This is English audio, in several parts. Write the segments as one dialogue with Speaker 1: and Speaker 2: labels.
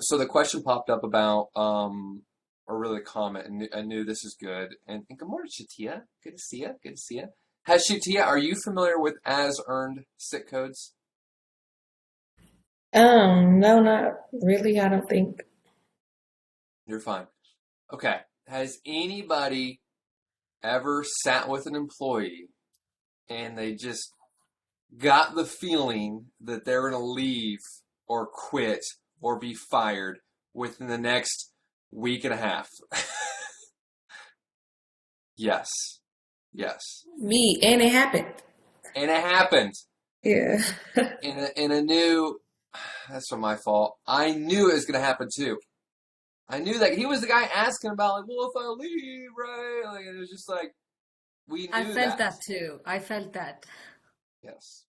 Speaker 1: So the question popped up about, or really a comment, and I knew this is good. And good morning, Shatia. Good to see you. Good to see you. Has Shatia, are you familiar with as earned sick codes?
Speaker 2: No, not really, I don't think.
Speaker 1: You're fine. Okay. Has anybody ever sat with an employee and they just got the feeling that they're going to leave or quit or be fired within the next week and a half? Yes. Yes.
Speaker 2: Me, and it happened.
Speaker 1: And it happened.
Speaker 2: Yeah.
Speaker 1: And I knew that's not my fault. I knew it was going to happen too. I knew that he was the guy asking about, like, well, if I leave, right? Like, it was just like, we
Speaker 3: I
Speaker 1: knew
Speaker 3: felt
Speaker 1: that.
Speaker 3: that too. I felt that.
Speaker 1: Yes.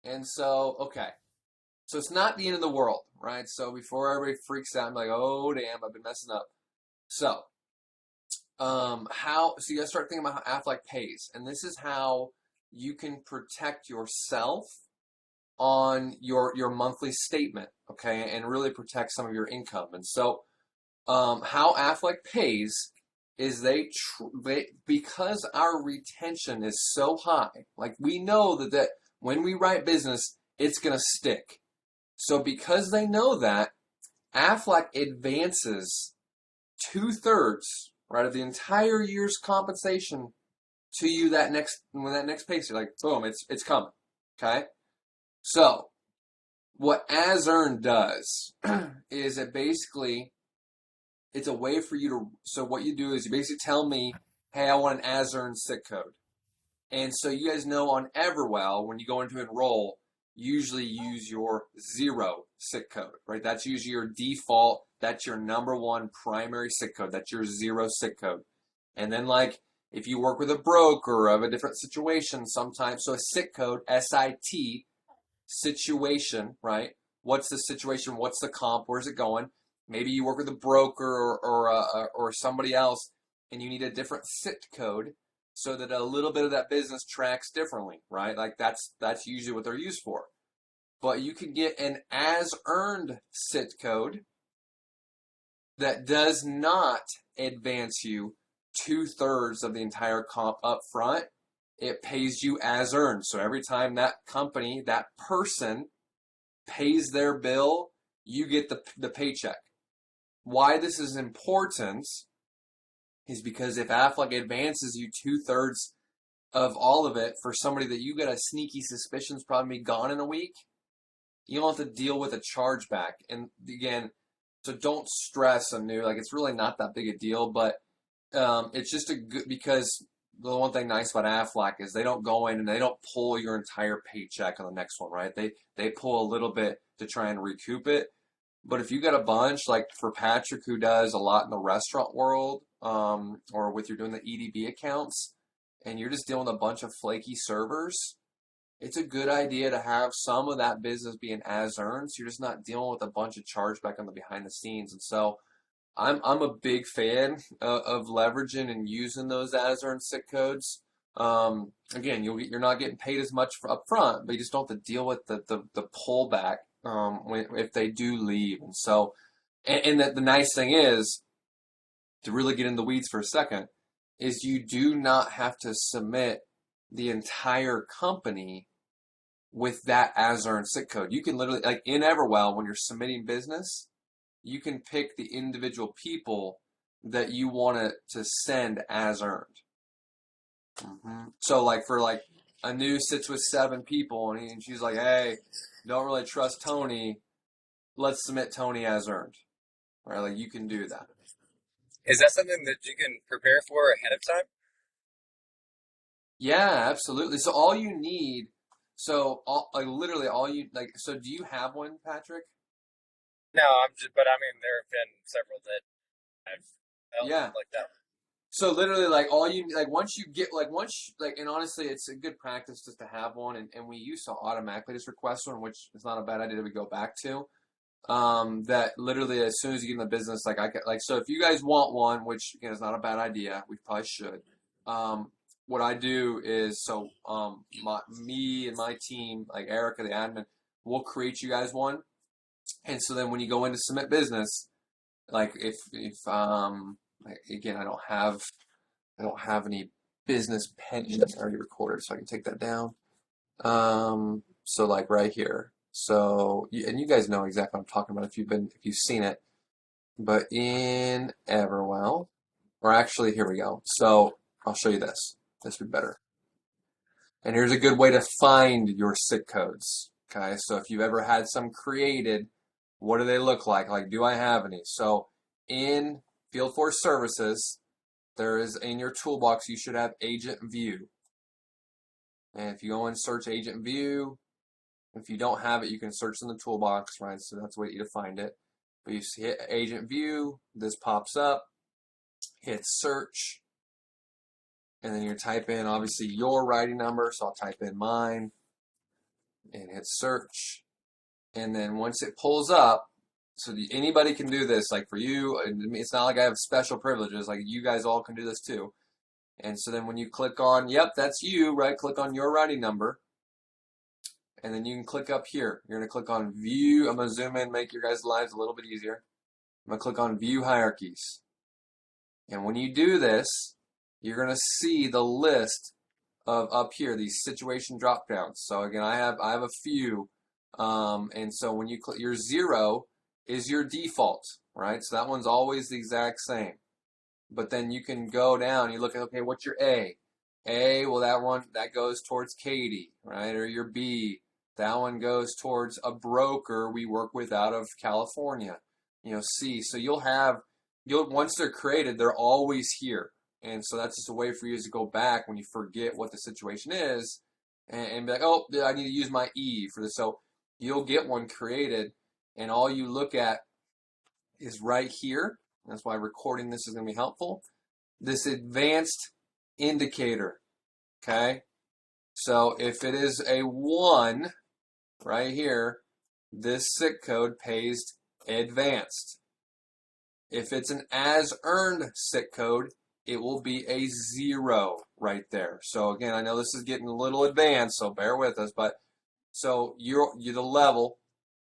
Speaker 1: And so, okay. So it's not the end of the world, right? So before everybody freaks out, I'm like, oh, damn, I've been messing up. So, so you gotta start thinking about how Aflac pays. And this is how you can protect yourself on your monthly statement, okay, and really protect some of your income. And so, how Aflac pays is they because our retention is so high, like we know that when we write business, it's gonna stick. So because they know that, Aflac advances 2/3, right, of the entire year's compensation to you that next when that next pay, you're like, boom, it's coming. Okay? So what as earned does is it's a way for you to, so what you do is you basically tell me, hey, I want an as earned sick code. And so you guys know on Everwell, when you go into enroll, usually use your zero sick code, right? That's usually your default. That's your number one primary sick code. That's your zero sick code. And then, like, if you work with a broker of a different situation, sometimes, so a sick code, SIT, situation, right? What's the situation? What's the comp? Where's it going? Maybe you work with a broker or somebody else, and you need a different SIT code so that a little bit of that business tracks differently, right? Like that's usually what they're used for. But you can get an as earned SIT code that does not advance you 2/3 of the entire comp up front. It pays you as earned. So every time that company, that person pays their bill, you get the paycheck. Why this is important is because if Aflac advances you 2/3 of all of it for somebody that you got a sneaky suspicion is probably gone in a week, you don't have to deal with a chargeback. And again, so don't stress anew. Like, it's really not that big a deal, but it's just a good, because the one thing nice about Aflac is they don't go in and they don't pull your entire paycheck on the next one, right? They pull a little bit to try and recoup it. But if you got a bunch, like for Patrick, who does a lot in the restaurant world, or with you're doing the EDB accounts, and you're just dealing with a bunch of flaky servers, it's a good idea to have some of that business being as earned, so you're just not dealing with a bunch of chargeback on the behind the scenes. And so I'm a big fan of leveraging and using those as earned sick codes. Again, you're not getting paid as much up front, but you just don't have to deal with the pullback if they do leave. And so, and the nice thing is, to really get in the weeds for a second, is you do not have to submit the entire company with that as earned sick code. You can literally, like in Everwell, when you're submitting business, you can pick the individual people that you want to send as earned. So like for like Anu sits with 7 people and she's like, hey, don't really trust Tony. Let's submit Tony as earned. Right? Like, you can do that.
Speaker 4: Is that something that you can prepare for ahead of time?
Speaker 1: Yeah, absolutely. So all you need, like literally all you like. So do you have one, Patrick?
Speaker 4: No, I'm just, but I mean, there have been several that I've felt
Speaker 1: Yeah.
Speaker 4: like that.
Speaker 1: So literally, like all you like once you get like, and honestly, it's a good practice just to have one, and we used to automatically just request one, which is not a bad idea to go back to. That literally as soon as you get in the business, like I like, so if you guys want one, which again is not a bad idea, we probably should. What I do is, me and my team, like Erica, the admin, we'll create you guys one. And so then when you go in to submit business, like if again, I don't have any business pensions already recorded, so I can take that down. So like right here. So, and you guys know exactly what I'm talking about if you've seen it. But in Everwell, or actually, here we go. So I'll show you this. This would be better. And here's a good way to find your sick codes. Okay, so if you've ever had some created, what do they look like? Like, do I have any? So in Field Force Services, there is in your toolbox, you should have Agent View. And if you go and search Agent View, if you don't have it, you can search in the toolbox, right? So that's the way you to find it. But you hit Agent View, this pops up, hit search, and then you type in obviously your writing number. So I'll type in mine and hit search. And then once it pulls up, so anybody can do this, like for you, it's not like I have special privileges, like you guys all can do this too. And so then when you click on, yep, that's you, right? Click on your writing number. And then you can click up here. You're going to click on view. I'm going to zoom in, make your guys' lives a little bit easier. I'm going to click on view hierarchies. And when you do this, you're going to see the list of up here, these situation drop downs. So again, I have a few. And so when you click, your 0 is your default, right? So that one's always the exact same. But then you can go down, you look at, okay, what's your A? A, well, that goes towards Katie, right? Or your B, that one goes towards a broker we work with out of California. C, so once they're created, they're always here. And so that's just a way for you to go back when you forget what the situation is and be like, oh, I need to use my E for this. So you'll get one created, and all you look at is right here. That's why recording this is going to be helpful. This advanced indicator, okay? So if it is a 1 right here, this sick code pays advanced. If it's an as earned sick code, it will be a 0 right there. So again, I know this is getting a little advanced, so bear with us, but so you're the level,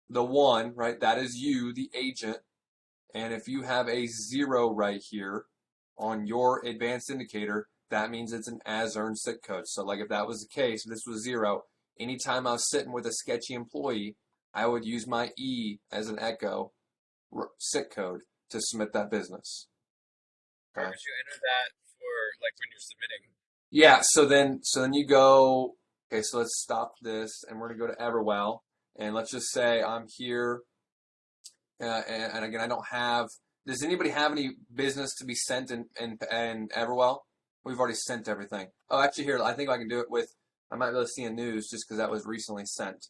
Speaker 1: the 1, right? That is you, the agent. And if you have a 0 right here on your advanced indicator, that means it's an as earned sick code. So like if that was the case, if this was 0, anytime I was sitting with a sketchy employee, I would use my E as an echo sick code to submit that business.
Speaker 4: Where would you enter that for like when you're submitting?
Speaker 1: Yeah, so then you go, okay, so let's stop this and we're gonna go to Everwell, and let's just say I'm here. And again, I don't have. Does anybody have any business to be sent in Everwell? We've already sent everything. Oh, actually, here I think I can do it with. I might be able to see a news just because that was recently sent.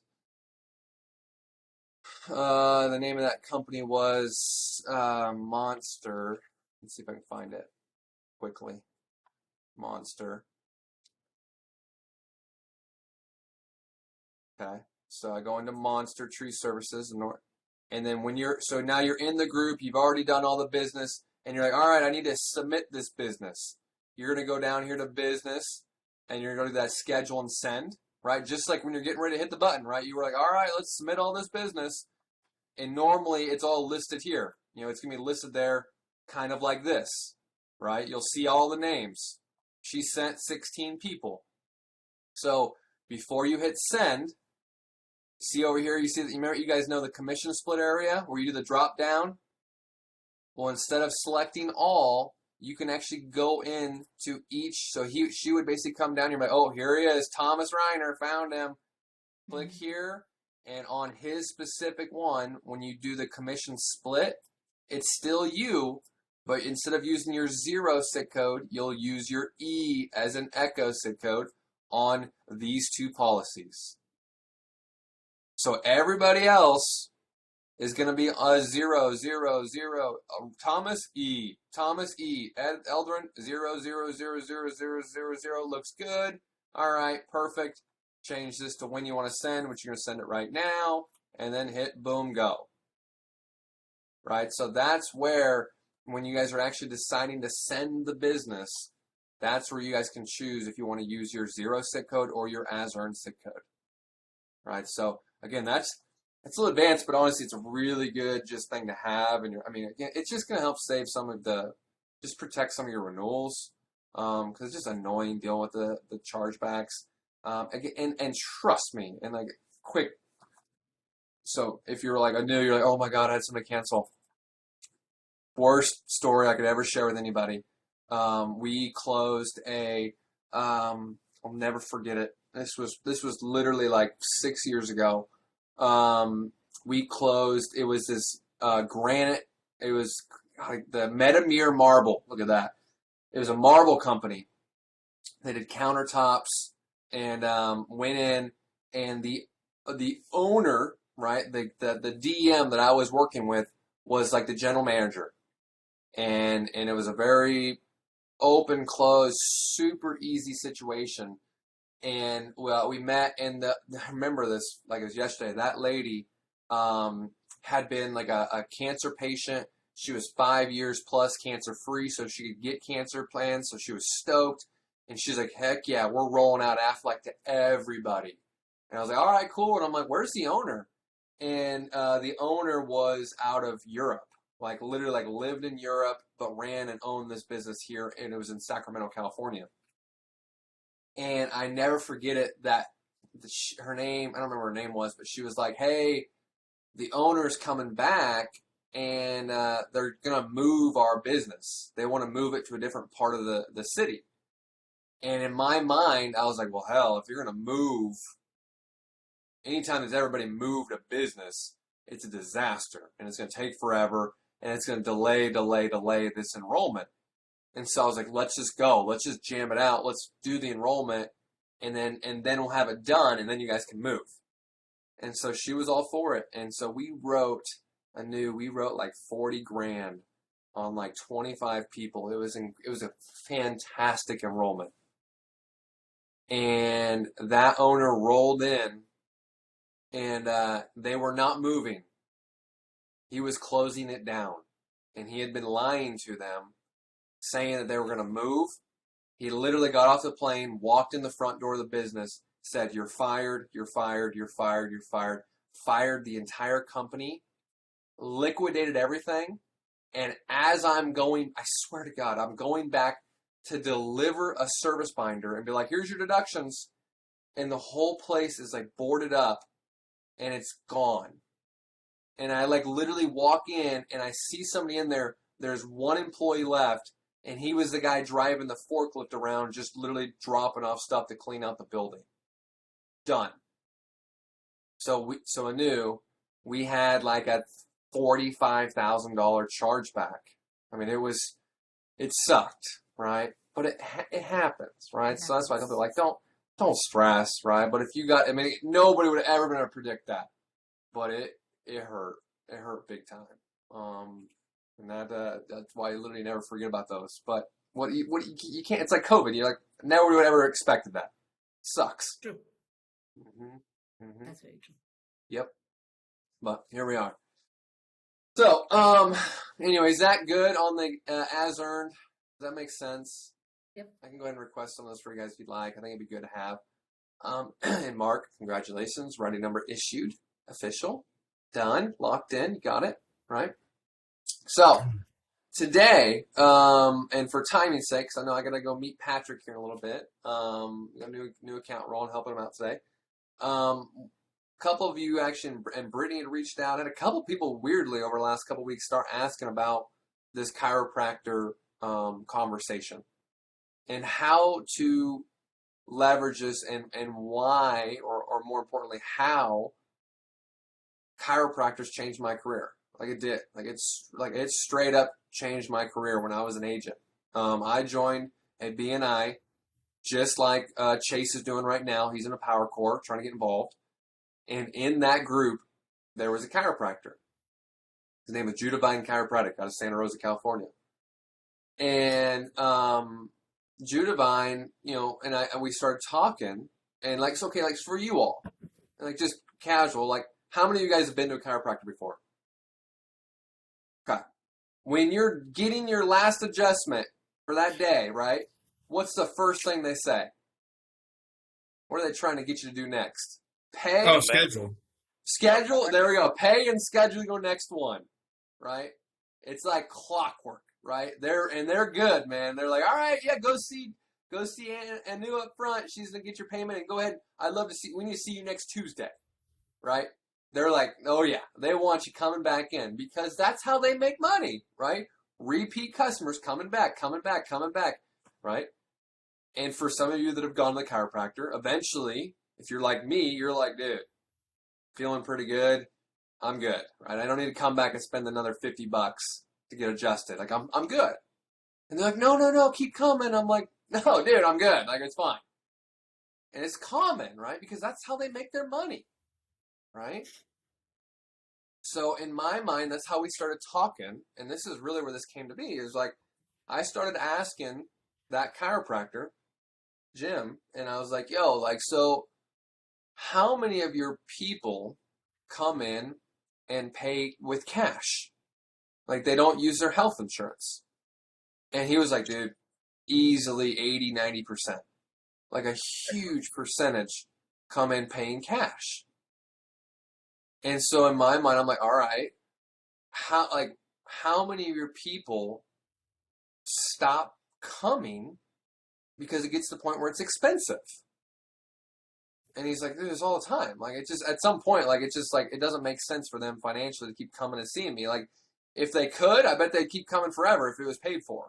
Speaker 1: The name of that company was Monster. Let's see if I can find it quickly. Monster. Okay, so I go into Monster Tree Services and then now you're in the group, you've already done all the business, and you're like, all right, I need to submit this business. You're going to go down here to business, and you're going to go to that schedule and send, right? Just like when you're getting ready to hit the button, right? You were like, all right, let's submit all this business. And normally it's all listed here. It's going to be listed there kind of like this, right? You'll see all the names. She sent 16 people. So before you hit send, see over here, you see that you guys know the commission split area where you do the drop down? Well, instead of selecting all, you can actually go in to each. So she would basically come down here and be like, oh, here he is, Thomas Reiner, found him. Click here, and on his specific one, when you do the commission split, it's still you, but instead of using your 0 sick code, you'll use your E as an echo sick code on these 2 policies. So everybody else is going to be a 0, 0, 0. Thomas E. Eldrin 0, 0, 0, 0, 0, 0, 0. Looks good. All right, perfect. Change this to when you want to send, which you're going to send it right now, and then hit boom, go. Right? So that's where, when you guys are actually deciding to send the business, that's where you guys can choose if you want to use your 0 sick code or your as earned sick code. Right? So again, that's it's a little advanced, but honestly, it's a really good just thing to have. And I mean, again, it's just going to help save some of just protect some of your renewals. Because it's just annoying dealing with the chargebacks. Again, and trust me, and like quick. So if you're like, I knew you're like, oh my God, I had somebody cancel. Worst story I could ever share with anybody. We closed I'll never forget it. This was literally like 6 years ago. We closed. It was this granite. It was like the Metamere marble. Look at that. It was a marble company. They did countertops and went in, and the owner, right, the DM that I was working with was like the general manager, and it was a very open, closed, super easy situation. And well, we met, and I remember this like it was yesterday. That lady had been like a cancer patient. She was 5 years plus cancer free, so she could get cancer plans. So she was stoked, and she's like, "Heck yeah, we're rolling out Aflac to everybody." And I was like, "All right, cool." And I'm like, "Where's the owner?" And the owner was out of Europe, like literally like lived in Europe, but ran and owned this business here, and it was in Sacramento, California. And I never forget it that her name, I don't remember what her name was, but she was like, "Hey, the owner's coming back, and they're going to move our business. They want to move it to a different part of the city." And in my mind, I was like, well, hell, if you're going to move, anytime there's everybody moved a business, it's a disaster, and it's going to take forever, and it's going to delay this enrollment. And so I was like, let's just go. Let's just jam it out. Let's do the enrollment, and then we'll have it done, and then you guys can move. And so she was all for it. And so we wrote like 40 grand on like 25 people. It was a fantastic enrollment. And that owner rolled in, and they were not moving. He was closing it down, and he had been lying to them, saying that they were going to move. He literally got off the plane, walked in the front door of the business, said, "You're fired, you're fired, you're fired, you're fired," fired the entire company, liquidated everything. And as I'm going, I swear to God, I'm going back to deliver a service binder and be like, "Here's your deductions." And the whole place is like boarded up, and it's gone. And I like literally walk in, and I see somebody in there. There's one employee left, and he was the guy driving the forklift around, just literally dropping off stuff to clean out the building. Done. So I knew we had like a $45,000 chargeback. I mean, it sucked, right? But it happens, right? So that's why I tell people, like, don't stress, right? But if you got, I mean, nobody would have ever been able to predict that, but it hurt. It hurt big time. And that's why you literally never forget about those. But you can't. It's like COVID. You're like, nobody would ever expected that. Sucks.
Speaker 3: True.
Speaker 1: Mm-hmm.
Speaker 3: That's very true.
Speaker 1: Yep. But here we are. So, anyways, that good on the as earned? Does that make sense?
Speaker 3: Yep.
Speaker 1: I can go ahead and request some of those for you guys if you'd like. I think it'd be good to have. And Mark, congratulations. Writing number issued. Official. Done. Locked in. You got it. Right? So, today, and for timing's sake, because I know I got to go meet Patrick here in a little bit. Got a new account role and helping him out today. Couple of you actually, and Brittany had reached out, and a couple people weirdly over the last couple of weeks start asking about this chiropractor conversation and how to leverage this and why, or more importantly, how chiropractors changed my career. Like it did. It straight up changed my career when I was an agent. I joined a BNI just like Chase is doing right now. He's in a power core trying to get involved. And in that group, there was a chiropractor. His name was Judavine Chiropractic out of Santa Rosa, California. And Judavine, and we started talking, and like, it's okay, like for you all, and like just casual, like how many of you guys have been to a chiropractor before? Okay. When you're getting your last adjustment for that day, right? What's the first thing they say? What are they trying to get you to do next? Pay.
Speaker 3: Oh, schedule.
Speaker 1: Schedule, there we go. Pay and schedule your next one, right? It's like clockwork, right? They're good, man. They're like, all right, yeah, go see Anu up front. She's gonna get your payment and go ahead. We need to see you next Tuesday, right? They're like, oh yeah, they want you coming back in because that's how they make money, right? Repeat customers coming back, right? And for some of you that have gone to the chiropractor, eventually, if you're like me, you're like, dude, feeling pretty good. I'm good, right? I don't need to come back and spend another $50 to get adjusted. Like I'm good. And they're like, no, keep coming. I'm like, no, dude, I'm good. Like it's fine. And it's common, right? Because that's how they make their money, right? So in my mind, that's how we started talking. And this is really where this came to be. Is like I started asking that chiropractor, Jim, and I was like, yo, like, so how many of your people come in and pay with cash? Like they don't use their health insurance. And he was like, dude, easily 80, 90%. Like a huge percentage come in paying cash. And so in my mind, I'm like, all right, how many of your people stop coming because it gets to the point where it's expensive? And he's like, dude, it's all the time. Like it just at some point, like it's just like it doesn't make sense for them financially to keep coming and seeing me. Like if they could, I bet they'd keep coming forever if it was paid for.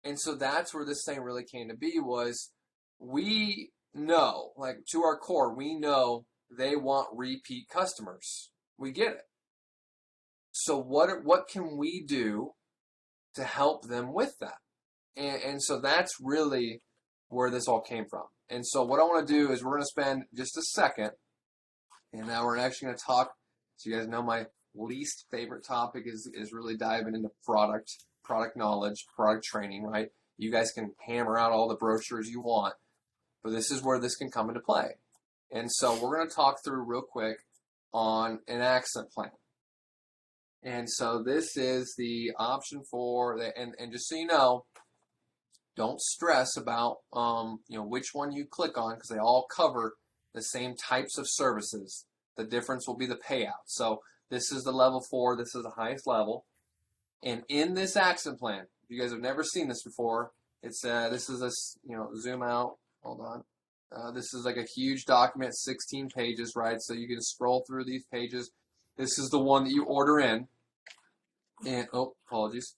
Speaker 1: And so that's where this thing really came to be was we know, like to our core, we know they want repeat customers. We get it. So what can we do to help them with that? And so that's really where this all came from. And so what I want to do is we're going to spend just a second, and now we're actually going to talk. So you guys know my least favorite topic is really diving into product knowledge, product training, right? You guys can hammer out all the brochures you want, but this is where this can come into play. And so we're going to talk through real quick on an accident plan. And so this is the option for the, and just so you know, don't stress about which one you click on because they all cover the same types of services. The difference will be the payout. So this is the level 4. This is the highest level. And in this accident plan, if you guys have never seen this before, it's this is a zoom out. Hold on. This is like a huge document, 16 pages, right? So you can scroll through these pages. This is the one that you order in. And apologies.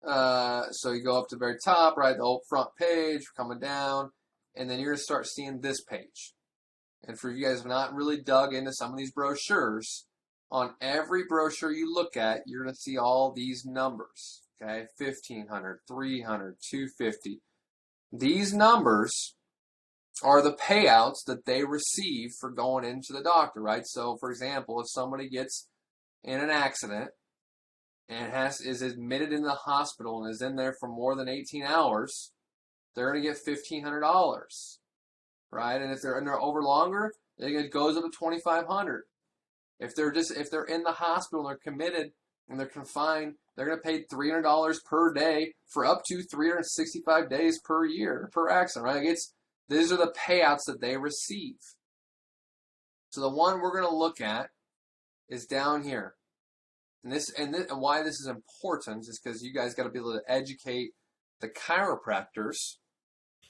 Speaker 1: So you go up to the very top, right? The whole front page, coming down, and then you're gonna start seeing this page. And for you guys who have not really dug into some of these brochures, on every brochure you look at, you're gonna see all these numbers. Okay, 1,500, 300, 250. These numbers are the payouts that they receive for going into the doctor, right? So, for example, if somebody gets in an accident and is admitted in the hospital and is in there for more than 18 hours, they're going to get $1,500, right? And if they're in there over longer, it goes up to $2,500. If they're in the hospital and they're committed and they're confined, they're going to pay $300 per day for up to 365 days per year per accident, right? These are the payouts that they receive. So the one we're going to look at is down here. And why this is important is because you guys got to be able to educate the chiropractors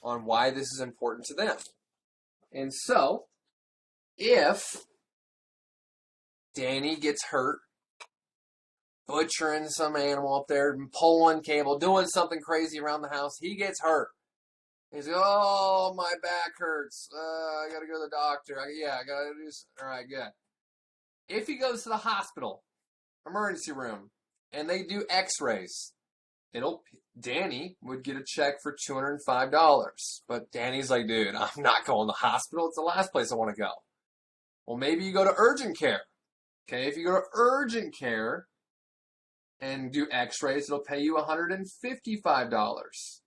Speaker 1: on why this is important to them. And so, if Danny gets hurt butchering some animal up there, pulling cable, doing something crazy around the house, he gets hurt. He's like, oh, my back hurts. I got to go to the doctor. I got to do something. All right, good. If he goes to the hospital, emergency room, and they do x-rays, Danny would get a check for $205. But Danny's like, dude, I'm not going to the hospital. It's the last place I want to go. Well, maybe you go to urgent care. Okay, if you go to urgent care and do x-rays, it'll pay you $155.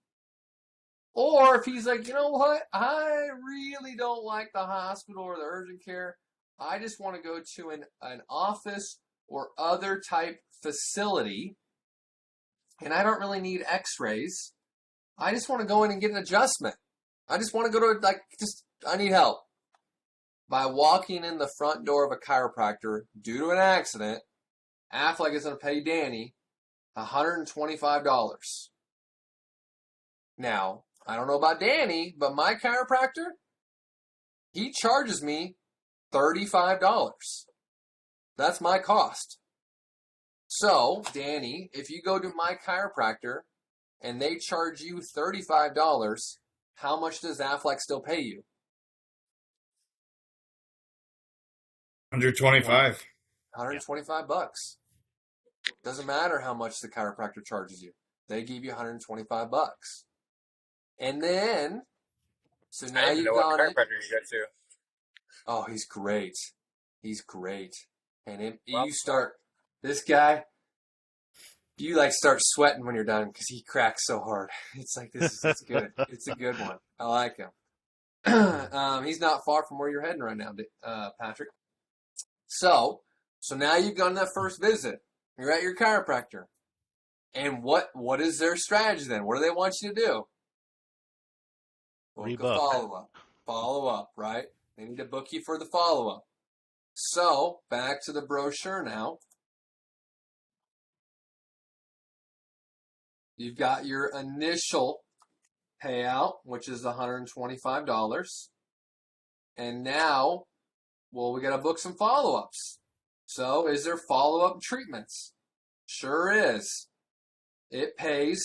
Speaker 1: Or if he's like, you know what, I really don't like the hospital or the urgent care. I just want to go to an office or other type facility, and I don't really need x-rays. I just want to go in and get an adjustment. I just want to go to, I need help. by walking in the front door of a chiropractor due to an accident, Affleck is going to pay Danny $125. Now, I don't know about Danny, but my chiropractor, he charges me $35. That's my cost. So, Danny, if you go to my chiropractor and they charge you $35, how much does Affleck still pay you?
Speaker 3: 125.
Speaker 1: $125. Doesn't matter how much the chiropractor charges you. They give you $125. And then, so
Speaker 4: I
Speaker 1: now
Speaker 4: didn't even
Speaker 1: you've
Speaker 4: know what
Speaker 1: gone in.
Speaker 4: chiropractor you go to.
Speaker 1: Oh, he's great. He's great. And
Speaker 4: Well,
Speaker 1: you start, this guy, you like start sweating when you're done because he cracks so hard. It's like, it's good. It's a good one. I like him. He's not far from where you're heading right now, Patrick. So now you've gone that first visit. You're at your chiropractor. And what is their strategy then? What do they want you to do? Book a
Speaker 5: Rebook.
Speaker 1: follow-up. Follow-up, right? They need to book you for the follow-up. So, back to the brochure now. You've got your initial payout, which is $125. And now, well, we got to book some follow-ups. So, is there follow-up treatments? Sure is. It pays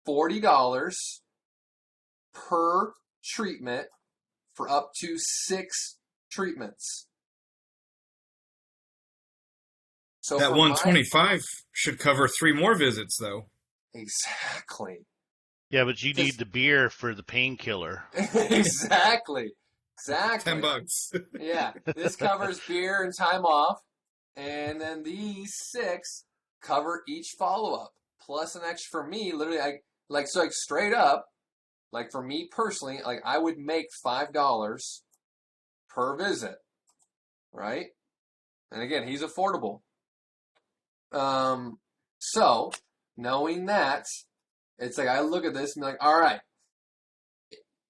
Speaker 1: $40 per treatment for up to 6 treatments. So
Speaker 3: That
Speaker 1: for
Speaker 3: 125 should cover 3 more visits, though.
Speaker 1: Exactly.
Speaker 5: Yeah, but you need the beer for the painkiller.
Speaker 1: Exactly.
Speaker 3: $10.
Speaker 1: Yeah. This covers beer and time off. And then these 6 cover each follow-up. Plus an extra for me, literally, straight up, like for me personally, like I would make $5 per visit. Right? And again, he's affordable. So knowing that, it's like I look at this and be like, all right.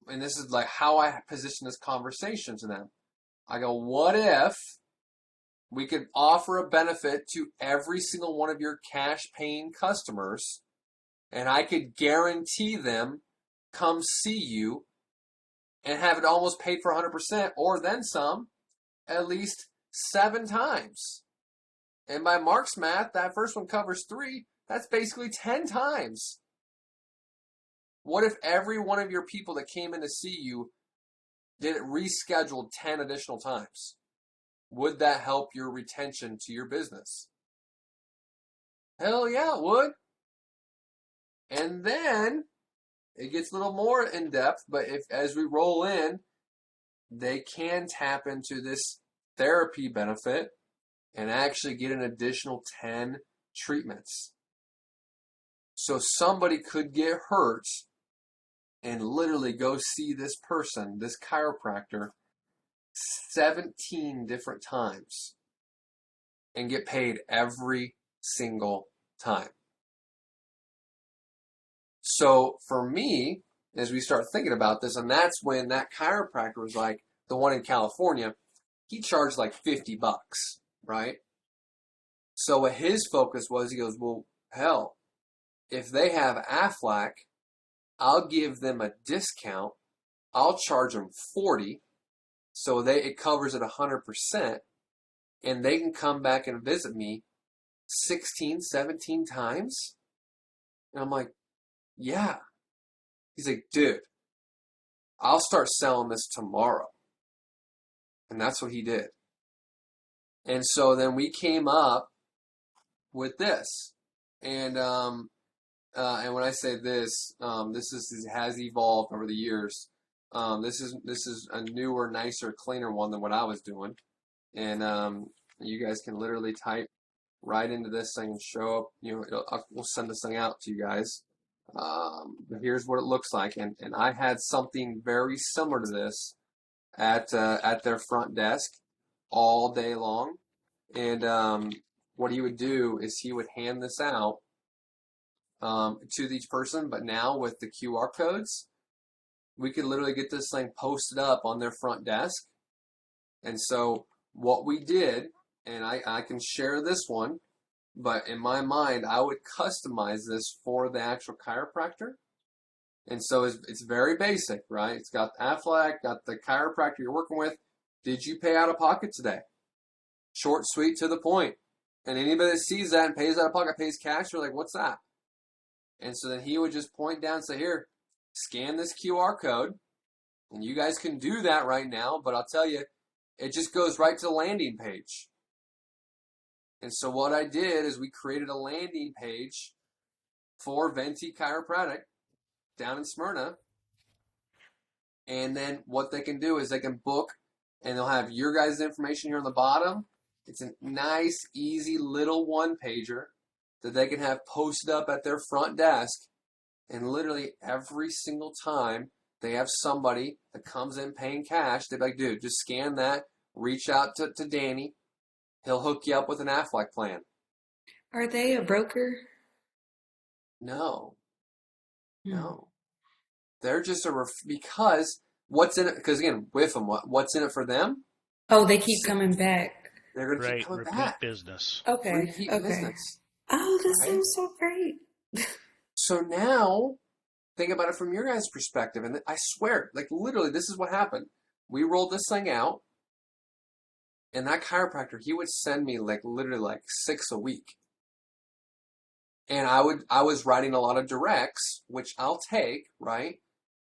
Speaker 1: And this is like how I position this conversation to them. I go, what if we could offer a benefit to every single one of your cash paying customers, and I could guarantee them come see you and have it almost paid for 100% or then some, at least 7 times. And by Mark's math, that first one covers 3. That's basically 10 times. What if every one of your people that came in to see you did it rescheduled 10 additional times? Would that help your retention to your business? Hell yeah, it would. And then it gets a little more in depth, but if as we roll in, they can tap into this therapy benefit and actually get an additional 10 treatments. So somebody could get hurt and literally go see this person, this chiropractor, 17 different times and get paid every single time. So for me, as we start thinking about this, and that's when that chiropractor was like, the one in California, he charged like $50, right? So what his focus was, he goes, well, hell, if they have Aflac, I'll give them a discount. I'll charge them $40, so it covers it 100%, and they can come back and visit me 16, 17 times. And I'm like, yeah. He's like, dude, I'll start selling this tomorrow. And that's what he did. And so then we came up with this. And when I say this, this has evolved over the years. This is a newer, nicer, cleaner one than what I was doing. And you guys can literally type right into this thing and show up. We'll send this thing out to you guys. But here's what it looks like. And I had something very similar to this at their front desk all day long. And what he would do is he would hand this out to each person. But now with the QR codes, we could literally get this thing posted up on their front desk. And so what we did, and I can share this one, but in my mind, I would customize this for the actual chiropractor. And so it's very basic, right? It's got Aflac, got the chiropractor you're working with. Did you pay out of pocket today? Short, sweet, to the point. And anybody that sees that and pays out of pocket, pays cash, you're like, what's that? And so then he would just point down and say, here, scan this QR code. And you guys can do that right now, but I'll tell you, it just goes right to the landing page. And so what I did is we created a landing page for Venti Chiropractic down in Smyrna. And then what they can do is they can book, and they'll have your guys' information here on the bottom. It's a nice, easy little one-pager that they can have posted up at their front desk. And literally every single time they have somebody that comes in paying cash, they're like, dude, just scan that, reach out to Danny. He'll hook you up with an Aflac plan.
Speaker 2: Are they a broker?
Speaker 1: No.
Speaker 2: Hmm.
Speaker 1: No. They're just because what's in it? Because again, with them, what's in it for them?
Speaker 2: Oh, they keep coming back.
Speaker 1: They're going to keep
Speaker 5: Right,
Speaker 1: coming
Speaker 5: repeat
Speaker 1: back.
Speaker 5: business.
Speaker 2: Okay.
Speaker 1: Repeat
Speaker 2: Okay.
Speaker 1: business.
Speaker 2: Oh, that
Speaker 1: Right?
Speaker 2: sounds so great.
Speaker 1: So now, think about it from your guys' perspective. And I swear, like literally, this is what happened. We rolled this thing out, and that chiropractor, he would send me like literally like 6 a week. And I was writing a lot of directs, which I'll take, right?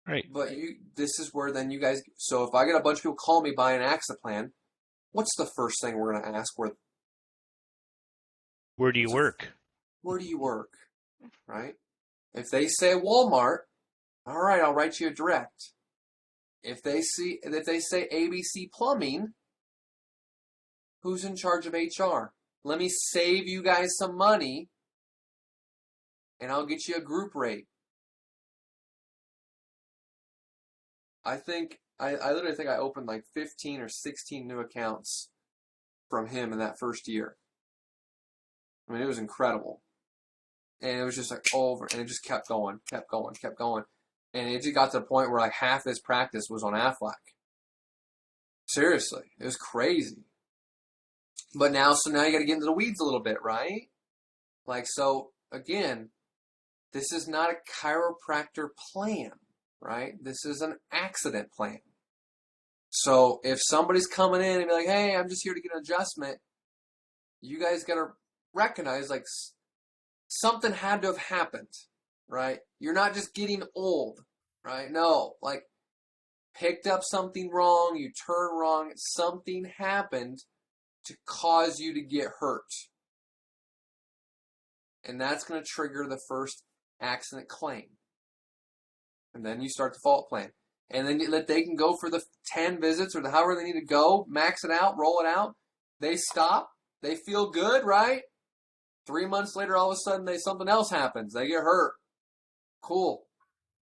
Speaker 5: Right.
Speaker 1: But this is where then you guys, so if I get a bunch of people call me buy an AXA plan, what's the first thing we're going to ask?
Speaker 5: Where do you work?
Speaker 1: Where do you work? Right? If they say Walmart, all right, I'll write you a direct. If they say ABC Plumbing, who's in charge of HR? Let me save you guys some money, and I'll get you a group rate. I literally think I opened like 15 or 16 new accounts from him in that first year. I mean, it was incredible. And it was just like over, and it just kept going. And it just got to the point where like half his practice was on Aflac. Seriously, it was crazy. But now you got to get into the weeds a little bit, right? Like, so again, this is not a chiropractor plan, right? This is an accident plan. So if somebody's coming in and be like, hey, I'm just here to get an adjustment, you guys got to recognize like something had to have happened, right? You're not just getting old, right? No, like picked up something wrong, you turn wrong, something happened to cause you to get hurt. And that's going to trigger the first accident claim. And then you start the fault plan. And then they can go for the 10 visits or however they need to go, max it out, roll it out. They stop. They feel good, right? 3 months later, all of a sudden, something else happens. They get hurt. Cool.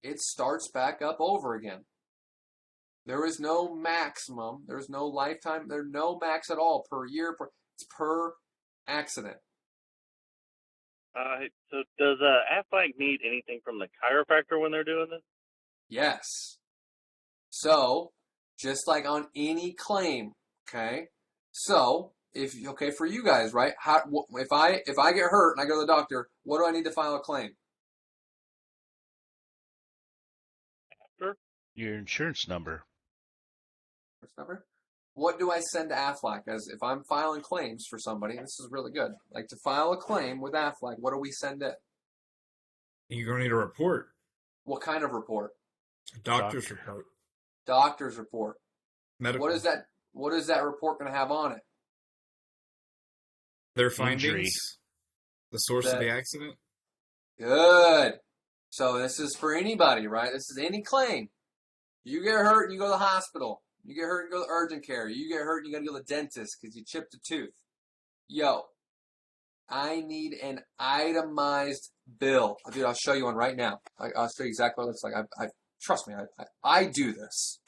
Speaker 1: It starts back up over again. There is no maximum. There's no lifetime. There's no max at all per year. It's per accident.
Speaker 6: So does Aflac need anything from the chiropractor when they're doing this?
Speaker 1: Yes. So, just like on any claim, okay? So, for you guys, right? If I get hurt and I go to the doctor, what do I need to file a claim?
Speaker 6: Sure.
Speaker 5: Your insurance number.
Speaker 1: What do I send to Aflac? As if I'm filing claims for somebody, this is really good. Like to file a claim with Aflac, what do we send it?
Speaker 3: You're going to need a report.
Speaker 1: What kind of report?
Speaker 3: A doctor's report.
Speaker 1: Doctor's report.
Speaker 3: Medical.
Speaker 1: What is that report going to have on it?
Speaker 3: Their findings.
Speaker 5: Injury.
Speaker 3: The source of the accident.
Speaker 1: Good. So this is for anybody, right? This is any claim. You get hurt and you go to the hospital. You get hurt and go to urgent care. You get hurt and you got to go to the dentist because you chipped a tooth. Yo, I need an itemized bill. Dude, I'll show you one right now. I'll show you exactly what it looks like. Trust me, I do this.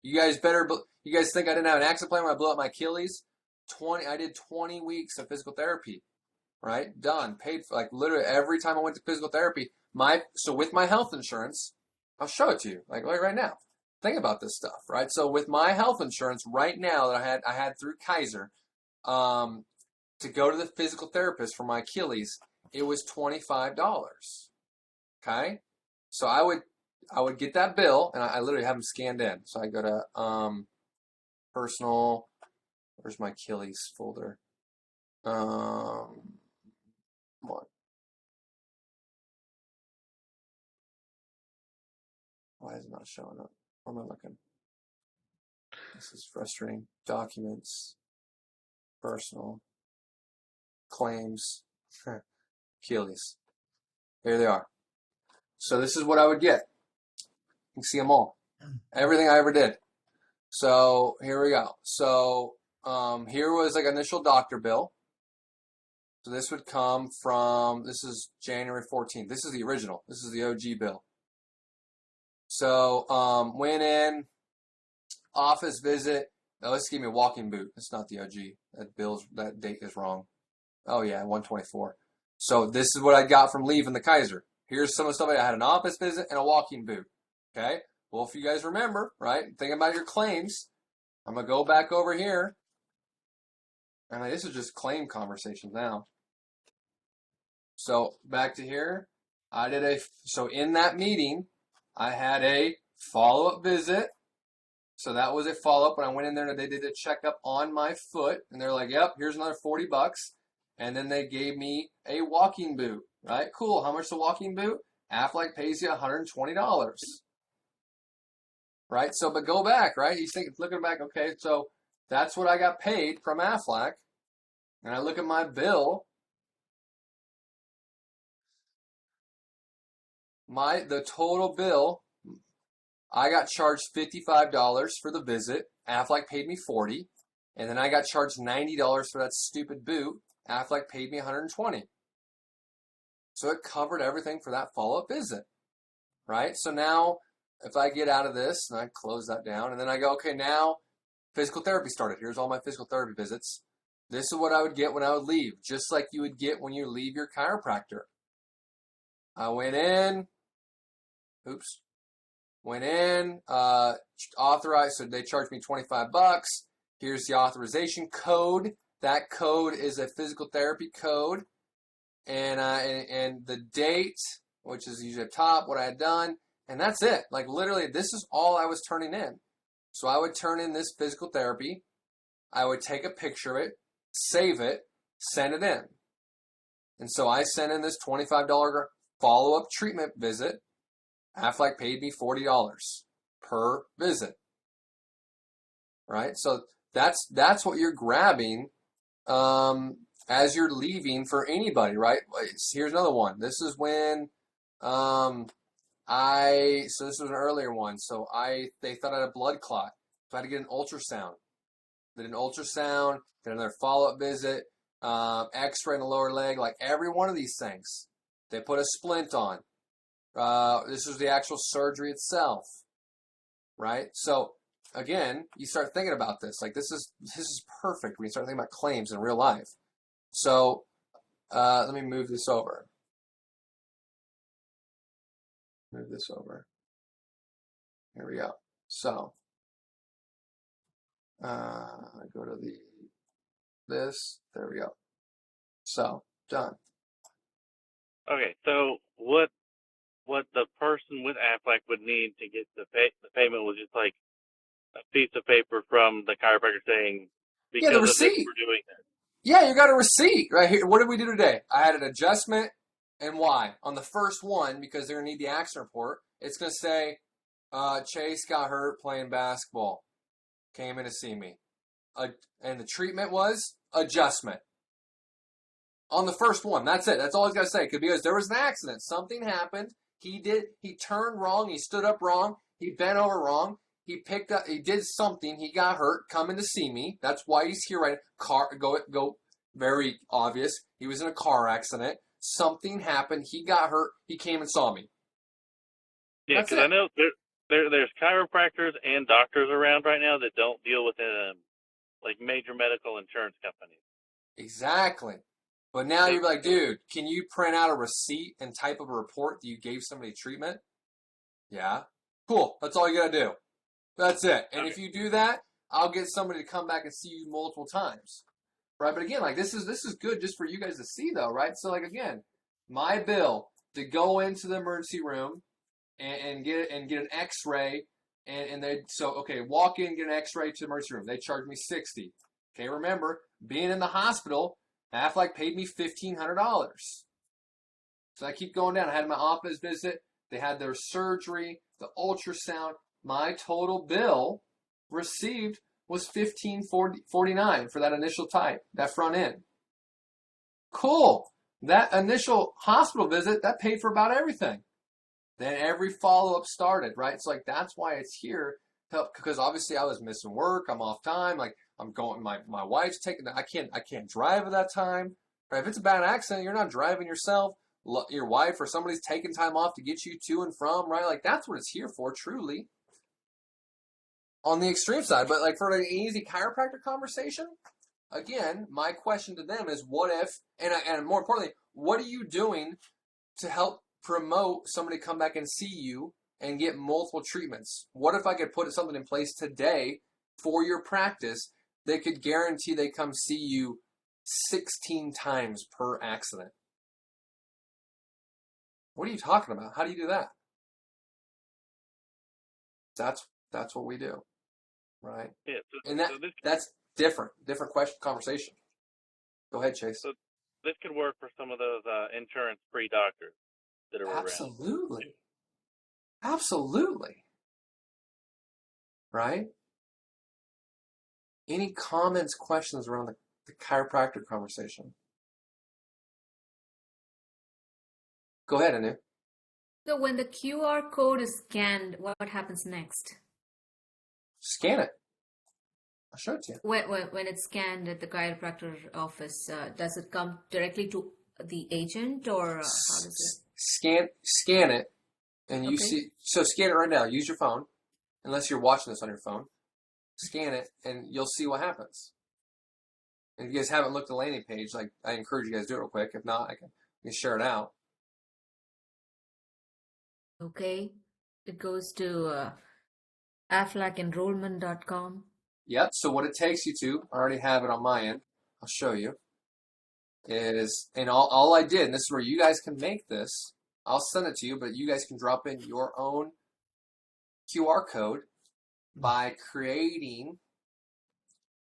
Speaker 1: You guys think I didn't have an accident plan when I blew up my Achilles? I did 20 weeks of physical therapy. Right? Done. Paid for like literally every time I went to physical therapy. So with my health insurance, I'll show it to you. Like right now. think about this stuff, right? So with my health insurance right now that I had through Kaiser, to go to the physical therapist for my Achilles, it was $25. Okay, so I would get that bill, and I literally have them scanned in. So I go to personal. Where's my Achilles folder? Come on. Why is it not showing up? Where am I looking? This is frustrating. Documents, personal, claims, Achilles. Here they are. So this is what I would get. You can see them all. Everything I ever did. So here we go. So here was like initial doctor bill. So this would come from, this is January 14th. This is the original. This is the OG bill. So went in, office visit. Oh, this gave me a walking boot. It's not the OG. That date is wrong. Oh yeah, 124. So this is what I got from leaving the Kaiser. Here's some of the stuff. I had an office visit and a walking boot. Okay. Well, if you guys remember, right, think about your claims. I'm gonna go back over here. I mean, this is just claim conversations now. So back to here. So in that meeting, I had a follow-up visit. So that was a follow-up when I went in there and they did a checkup on my foot. And they're like, yep, here's another $40. And then they gave me a walking boot, right? Cool. How much is a walking boot? Aflac pays you $120. Right? So, but go back, right? You think, looking back, okay, so that's what I got paid from Aflac. And I look at my bill. The total bill, I got charged $55 for the visit. Aflac paid me $40. And then I got charged $90 for that stupid boot. Aflac paid me $120. So it covered everything for that follow-up visit, right? So now if I get out of this and I close that down and then I go, okay, now physical therapy started. Here's all my physical therapy visits. This is what I would get when I would leave, just like you would get when you leave your chiropractor. I went in, authorized, so they charged me $25. Here's the authorization code. That code is a physical therapy code. And the date, which is usually at top, what I had done, and that's it. Like literally, this is all I was turning in. So I would turn in this physical therapy. I would take a picture of it, save it, send it in. And so I sent in this $25 follow-up treatment visit. Aflac paid me $40 per visit. Right? So that's what you're grabbing as you're leaving for anybody, right? Here's another one. This is when so this was an earlier one. So they thought I had a blood clot. So I had to get an ultrasound. Did an ultrasound, did another follow-up visit, x-ray in the lower leg, like every one of these things. They put a splint on. This was the actual surgery itself, right? So again, you start thinking about this. Like this is perfect when you start thinking about claims in real life. So let me move this over. Move this over. Here we go. So go to this. There we go. So done.
Speaker 6: Okay, so what the person with Aflac would need to get the payment was just like a piece of paper from the chiropractor saying because
Speaker 1: the
Speaker 6: of this
Speaker 1: receipt.
Speaker 6: we're doing this.
Speaker 1: Yeah, you got a receipt right here. What did we do today? I had an adjustment and why. On the first one, because they're going to need the accident report, it's going to say, Chase got hurt playing basketball. Came in to see me. And the treatment was adjustment. On the first one, that's it. That's all he's got to say. Because there was an accident. Something happened. He turned wrong. He stood up wrong. He bent over wrong. He did something. He got hurt coming to see me. That's why he's here right now. Go, very obvious. He was in a car accident. Something happened. He got hurt. He came and saw me.
Speaker 6: Yeah, because I know there's chiropractors and doctors around right now that don't deal with like major medical insurance companies.
Speaker 1: Exactly. But now you're like, dude, can you print out a receipt and type up a report that you gave somebody treatment? Yeah. Cool. That's all you got to do. That's it. And
Speaker 6: Okay.
Speaker 1: if you do that, I'll get somebody to come back and see you multiple times. Right? But again, like this is good just for you guys to see though, right? So like again, my bill to go into the emergency room and get an X-ray and they walk in, get an X-ray to the emergency room. They charge me $60. Okay, remember, being in the hospital, Aflac paid me $1,500. So I keep going down. I had my office visit. They had their surgery, the ultrasound. My total bill received was $1,549 for that initial type, that front end. Cool. That initial hospital visit, that paid for about everything. Then every follow-up started, right? So like that's why it's here to help, because obviously I was missing work, I'm off time, like I'm going, my wife's taking, I can't drive at that time. Right? If it's a bad accident, you're not driving yourself. Your wife or somebody's taking time off to get you to and from, right? Like that's what it's here for, truly. On the extreme side, but like for an easy chiropractor conversation, again, my question to them is, what if, and more importantly, what are you doing to help promote somebody to come back and see you and get multiple treatments? What if I could put something in place today for your practice that could guarantee they come see you 16 times per accident? What are you talking about? How do you do that? That's what we do, right?
Speaker 6: Yeah.
Speaker 1: And
Speaker 6: So this
Speaker 1: that's different question, conversation. Go ahead, Chase.
Speaker 6: so this could work for some of those insurance-free doctors that are around.
Speaker 1: Absolutely. Absolutely. Right? Any comments, questions around the chiropractor conversation? Go ahead, Anu.
Speaker 2: So when the QR code is scanned, what happens next?
Speaker 1: Scan it. I'll show it to you.
Speaker 2: When it's scanned at the chiropractor office, does it come directly to the agent, or how does it?
Speaker 1: Scan it, and you
Speaker 2: Okay.
Speaker 1: see. So scan it right now. Use your phone, unless you're watching this on your phone. Scan it, and you'll see what happens. And if you guys haven't looked at the landing page, like I encourage you guys to do it real quick. If not, I can share it out.
Speaker 2: Okay. It goes to aflacenrollment.com.
Speaker 1: Yep. So what it takes you to, I already have it on my end. I'll show you. Is, and all I did, and this is where you guys can make this. I'll send it to you, but you guys can drop in your own QR code by creating.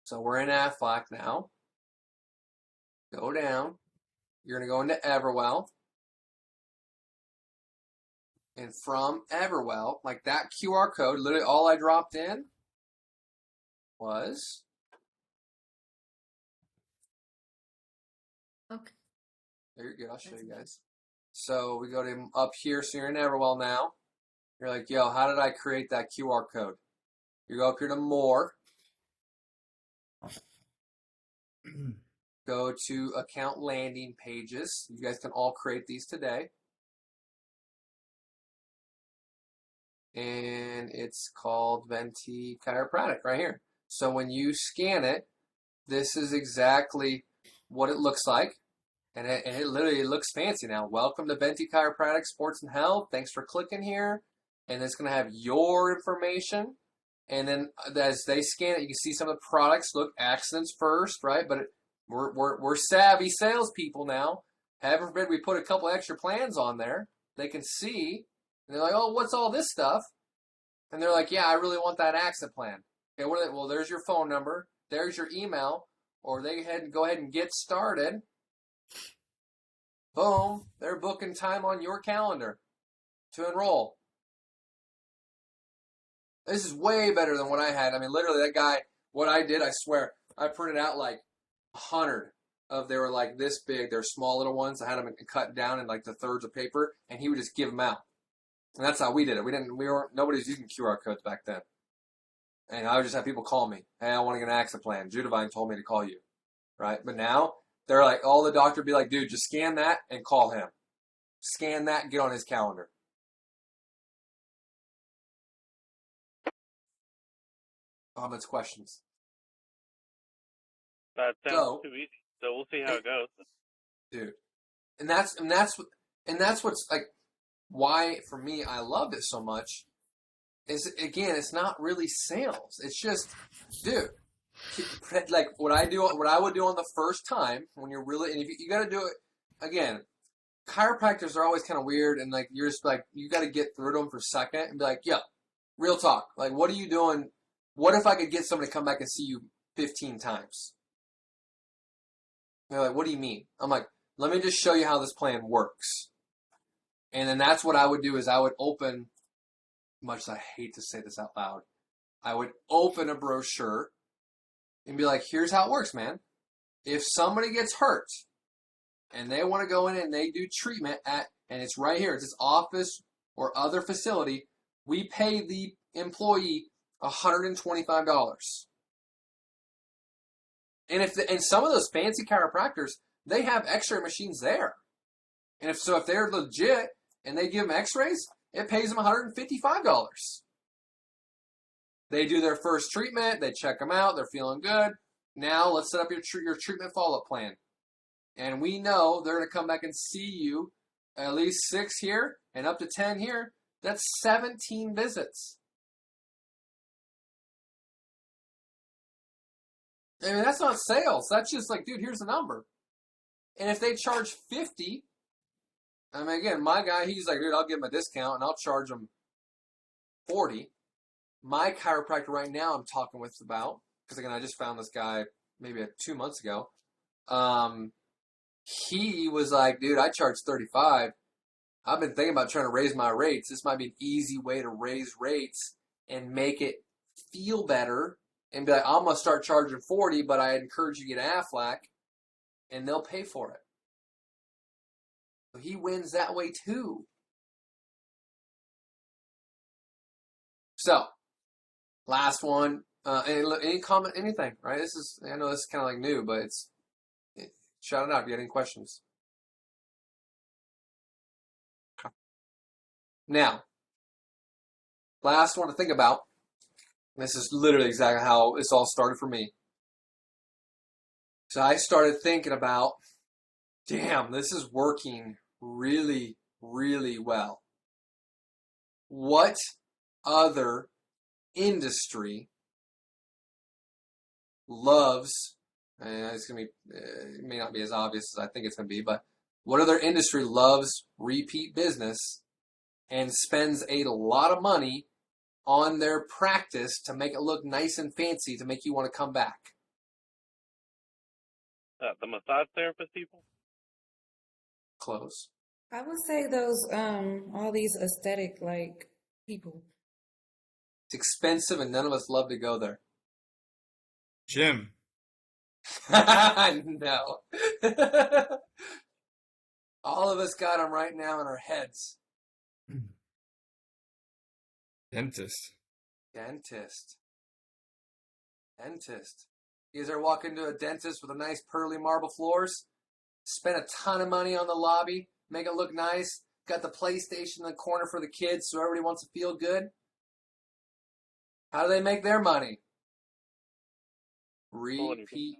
Speaker 1: So we're in Aflac now. Go down. You're going to go into Everwell. And from Everwell, like that QR code, literally all I dropped in was.
Speaker 2: Okay.
Speaker 1: There you go. I'll show you guys. So we go to up here. So you're in Everwell now. You're like, yo, how did I create that QR code? You go up here to more. Go to account landing pages. You guys can all create these today. And it's called Venti Chiropractic right here. So when you scan it, this is exactly what it looks like. And it literally looks fancy now. Welcome to Venti Chiropractic Sports and Health. Thanks for clicking here. And it's going to have your information. And then as they scan it, you can see some of the products. Look, accidents first, right? But we're savvy salespeople now. Heaven forbid we put a couple extra plans on there. They can see. And they're like, oh, what's all this stuff? And they're like, yeah, I really want that accident plan. Okay, well, there's your phone number. There's your email. Or they go ahead and get started. Boom, they're booking time on your calendar to enroll. This is way better than what I had. I mean, literally, that guy, what I did, I swear, I printed out like 100 they were like this big. They're small little ones. I had them cut down in like the thirds of paper, and he would just give them out. And that's how we did it. Nobody's using QR codes back then. And I would just have people call me. Hey, I want to get an accident plan. Judavine told me to call you. Right? But now, they're like, all the doctor would be like, dude, just scan that and call him. Scan that and get on his calendar. Comments, questions?
Speaker 6: That sounds
Speaker 1: So,
Speaker 6: too easy. So we'll see how it goes.
Speaker 1: dude. And that's what's like why for me I loved it so much it's not really sales. It's just, dude, like what I would do on the first time when you're really, and if you got to do it again. Chiropractors are always kind of weird, and like you're just like you got to get through to them for a second and be like, "Yo, real talk. Like, what are you doing? What if I could get somebody to come back and see you 15 times?" They're like, "What do you mean?" I'm like, "Let me just show you how this plan works." And then that's what I would do is I would open, much as I hate to say this out loud, I would open a brochure and be like, "Here's how it works, man. If somebody gets hurt and they want to go in and they do treatment and it's right here, it's this office or other facility, we pay the employee $125. And some of those fancy chiropractors, they have X-ray machines there. And if they're legit and they give them X-rays, it pays them $155. They do their first treatment, they check them out, they're feeling good. Now let's set up your treatment follow-up plan. And we know they're going to come back and see you at least 6 here and up to 10 here. That's 17 visits. I mean, that's not sales. That's just like, dude, here's the number. And if they charge 50, I mean, again, my guy, he's like, dude, I'll give him a discount and I'll charge him 40. My chiropractor right now I'm talking with about, because again, I just found this guy maybe 2 months ago. He was like, dude, I charge 35. I've been thinking about trying to raise my rates. This might be an easy way to raise rates and make it feel better and be like, I'm going to start charging 40, but I encourage you to get Aflac, and they'll pay for it. So he wins that way too. So, last one. Any comment, anything, right? I know this is kind of like new, but shout it out if you have any questions. Now, last one to think about. This is literally exactly how this all started for me. So I started thinking about, damn, this is working really, really well. What other industry loves, and it's going to be, it may not be as obvious as I think it's going to be, but what other industry loves repeat business and spends a lot of money on their practice to make it look nice and fancy to make you want to come back?
Speaker 6: The massage therapist people?
Speaker 1: Close.
Speaker 7: I would say those all these aesthetic like people.
Speaker 1: It's expensive and none of us love to go there.
Speaker 3: Jim.
Speaker 1: No. All of us got them right now in our heads.
Speaker 3: Dentist.
Speaker 1: Dentist. You guys ever walk into a dentist with a nice pearly marble floors? Spend a ton of money on the lobby, make it look nice. Got the PlayStation in the corner for the kids so everybody wants to feel good. How do they make their money? Repeat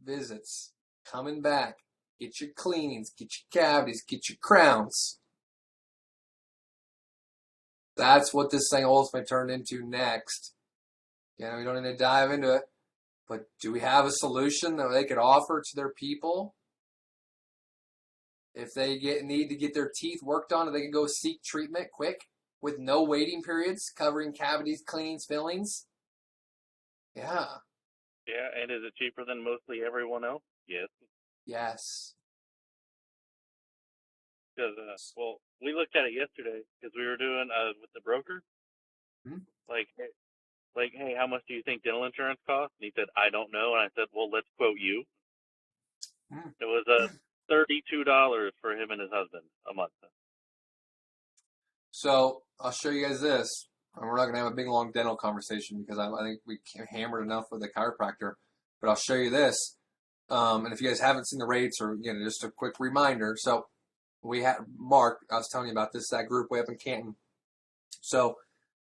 Speaker 1: visits. Coming back. Get your cleanings, get your cavities, get your crowns. That's what this thing ultimately turned into next. We don't need to dive into it. But do we have a solution that they could offer to their people? If they need to get their teeth worked on, they can go seek treatment quick with no waiting periods, covering cavities, cleanings, fillings. Yeah.
Speaker 6: Yeah, and is it cheaper than mostly everyone else? Yes.
Speaker 1: Yes.
Speaker 6: Because, we looked at it yesterday because we were doing with the broker.
Speaker 1: Hmm?
Speaker 6: Like, hey, how much do you think dental insurance costs? And he said, I don't know. And I said, well, let's quote you.
Speaker 1: Hmm.
Speaker 6: It was $32 for him and his husband a month.
Speaker 1: So I'll show you guys this. And we're not going to have a big, long dental conversation because I think we hammered enough with the chiropractor. But I'll show you this. And if you guys haven't seen the rates, or just a quick reminder. So we had Mark. I was telling you about this, that group way up in Canton. So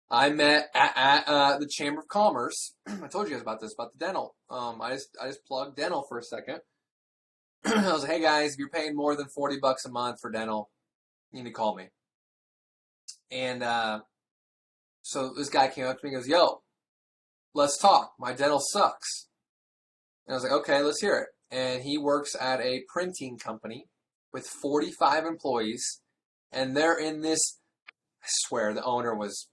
Speaker 1: I met at the Chamber of Commerce. I told you guys about this, about the dental. I just plugged dental for a second. I was like, hey guys, if you're paying more than $40 a month for dental, you need to call me. And So this guy came up to me and goes, yo, let's talk. My dental sucks. And I was like, okay, let's hear it. And he works at a printing company with 45 employees. And they're in this, I swear, the owner was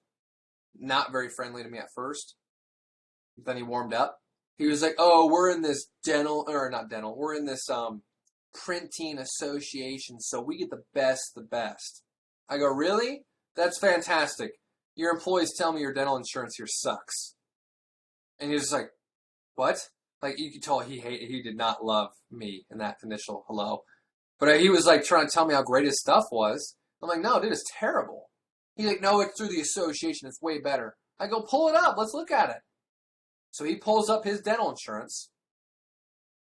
Speaker 1: not very friendly to me at first. Then he warmed up. He was like, oh, we're in this we're in this printing association, so we get the best. I go, really? That's fantastic. Your employees tell me your dental insurance here sucks. And he was just like, what? Like, you could tell he did not love me in that initial hello. But he was like trying to tell me how great his stuff was. I'm like, no, dude, it's terrible. He's like, no, it's through the association. It's way better. I go, pull it up. Let's look at it. So he pulls up his dental insurance.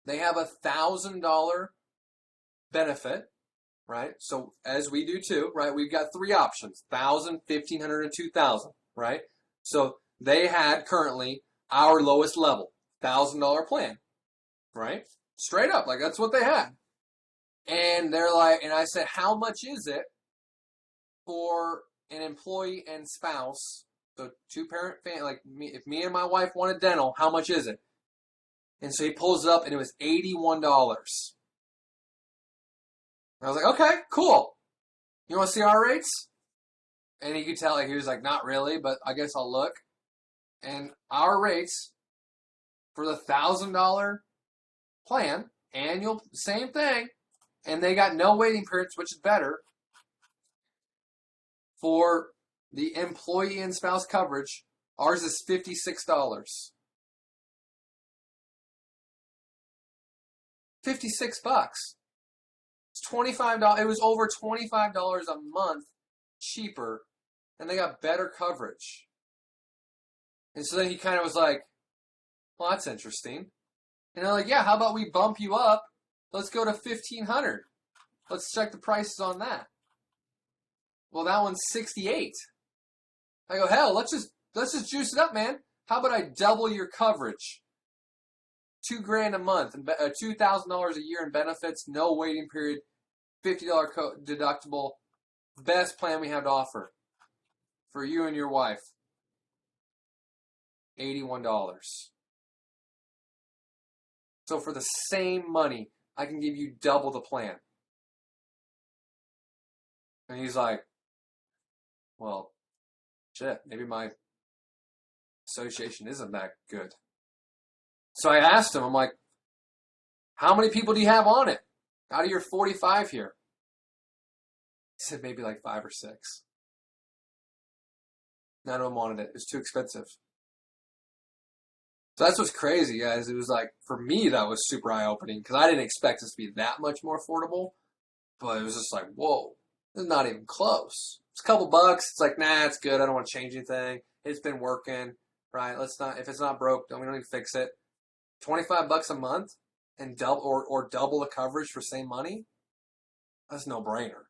Speaker 1: They have $1,000 benefit, right? So as we do too, right? We've got three options: 1,000, 1,500, and 2,000, right? So they had currently our lowest level, $1,000 plan, right? Straight up, like that's what they had. And they're like, and I said, how much is it for an employee and spouse? So two-parent family, like me, if me and my wife wanted dental, how much is it? And so he pulls it up, and it was $81. And I was like, okay, cool. You want to see our rates? And he could tell, like, he was like, not really, but I guess I'll look. And our rates for the $1,000 plan, annual, same thing, and they got no waiting periods, which is better. For the employee and spouse coverage, ours is $56. $56. It's $25. It was over $25 a month cheaper, and they got better coverage. And so then he kind of was like, well, that's interesting. And they're like, yeah, how about we bump you up? Let's go to $1,500. Let's check the prices on that. Well, that one's $68. I go, hell, let's just juice it up, man. How about I double your coverage? $2,000 a month, and $2,000 a year in benefits, no waiting period, $50 deductible, best plan we have to offer for you and your wife. $81. So for the same money, I can give you double the plan. And he's like, well, shit, maybe my association isn't that good. So I asked him, I'm like, how many people do you have on it out of your 45 here? He said maybe like 5 or 6. None of them wanted it. It was too expensive. So that's what's crazy, guys. It was like, for me, that was super eye-opening because I didn't expect this to be that much more affordable. But it was just like, whoa, this is not even close. It's a couple bucks. It's like, nah, it's good. I don't want to change anything. It's been working, right? If it's not broke, we don't need to fix it. $25 a month and double the coverage for same money. That's a no-brainer.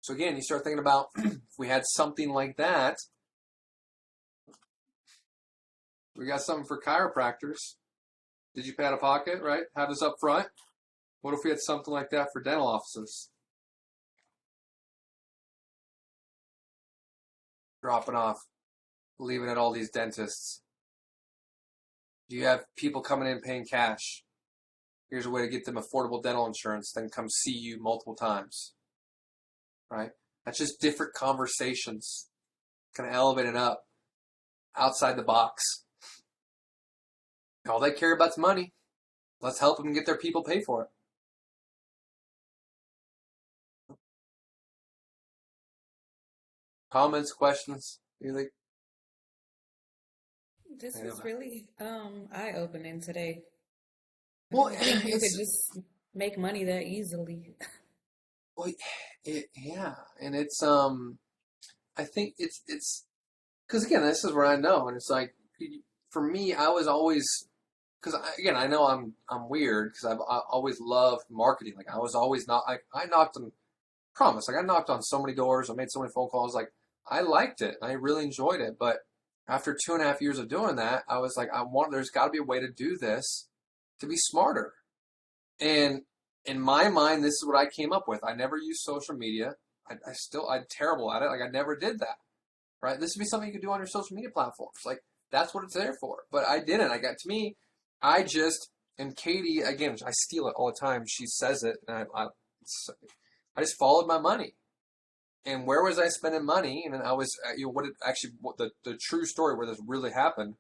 Speaker 1: So again, you start thinking about if we had something like that. We got something for chiropractors. Did you pay out of pocket, right? Have this up front. What if we had something like that for dental offices? Dropping off, leaving at all these dentists. Do you have people coming in paying cash? Here's a way to get them affordable dental insurance, then come see you multiple times. Right? That's just different conversations. Kind of elevate it up outside the box. All they care about is money. Let's help them get their people pay for it. Comments, questions? Anything?
Speaker 7: This was really eye-opening today. I
Speaker 1: Well,
Speaker 7: didn't think you could
Speaker 1: it's
Speaker 7: just make money that easily.
Speaker 1: well, yeah, and it's I think it's because again, this is where I know, and it's like for me, I was always because again, I know I'm weird because I always loved marketing. Like I was always not I knocked on promise like I knocked on so many doors, I made so many phone calls. Like I liked it, I really enjoyed it, but after 2.5 years of doing that, I was like, there's got to be a way to do this to be smarter. And in my mind, this is what I came up with. I never used social media. I'm terrible at it. Like I never did that, right? This would be something you could do on your social media platforms. Like that's what it's there for. But I didn't. To me, I just, and Katie, again, I steal it all the time. She says it, and I just followed my money. And where was I spending money? And then I was, what the true story where this really happened,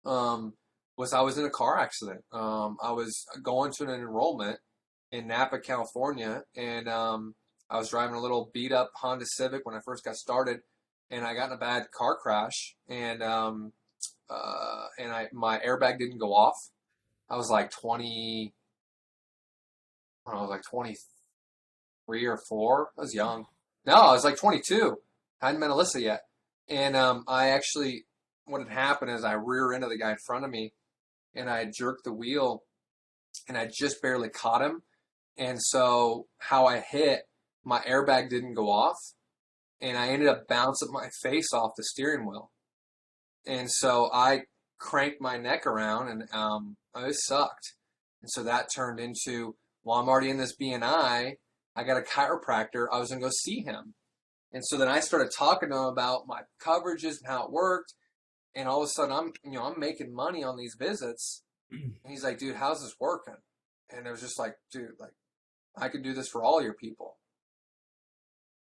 Speaker 1: was I was in a car accident. I was going to an enrollment in Napa, California, and I was driving a little beat up Honda Civic when I first got started, and I got in a bad car crash, and my airbag didn't go off. I was like 20, I don't know, I was like 23 or 4. I was young. No, I was like 22. I hadn't met Alyssa yet. And what had happened is I rear-ended the guy in front of me, and I jerked the wheel, and I just barely caught him. And so how I hit, my airbag didn't go off, and I ended up bouncing my face off the steering wheel. And so I cranked my neck around, and it sucked. And so that turned into, while I'm already in this BNI, I got a chiropractor. I was going to go see him. And so then I started talking to him about my coverages and how it worked. And all of a sudden I'm making money on these visits. And he's like, dude, how's this working? And it was just like, dude, like I could do this for all your people.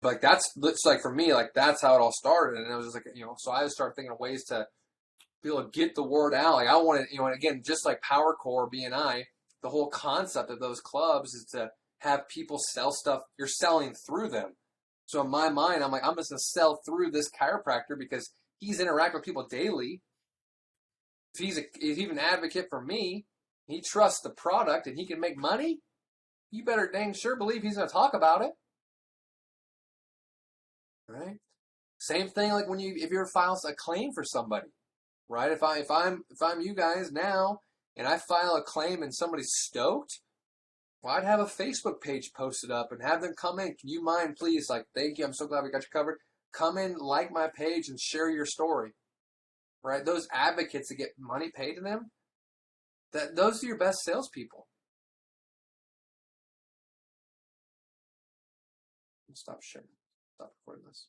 Speaker 1: Like it's like for me, like that's how it all started. And it was just like, so I started thinking of ways to be able to get the word out. Like I wanted, and again, just like Power Core, BNI, the whole concept of those clubs is to have people sell stuff. You're selling through them. So in my mind, I'm like, I'm just going to sell through this chiropractor because he's interacting with people daily. If he's an advocate for me, he trusts the product and he can make money, you better dang sure believe he's going to talk about it. Right? Same thing like if you ever file a claim for somebody, right? If I'm you guys now and I file a claim and somebody's stoked, well, I'd have a Facebook page posted up and have them come in. Can you mind, please? Like, thank you. I'm so glad we got you covered. Come in, like my page, and share your story. Right? Those advocates that get money paid to them, those are your best salespeople. Stop sharing. Stop recording this.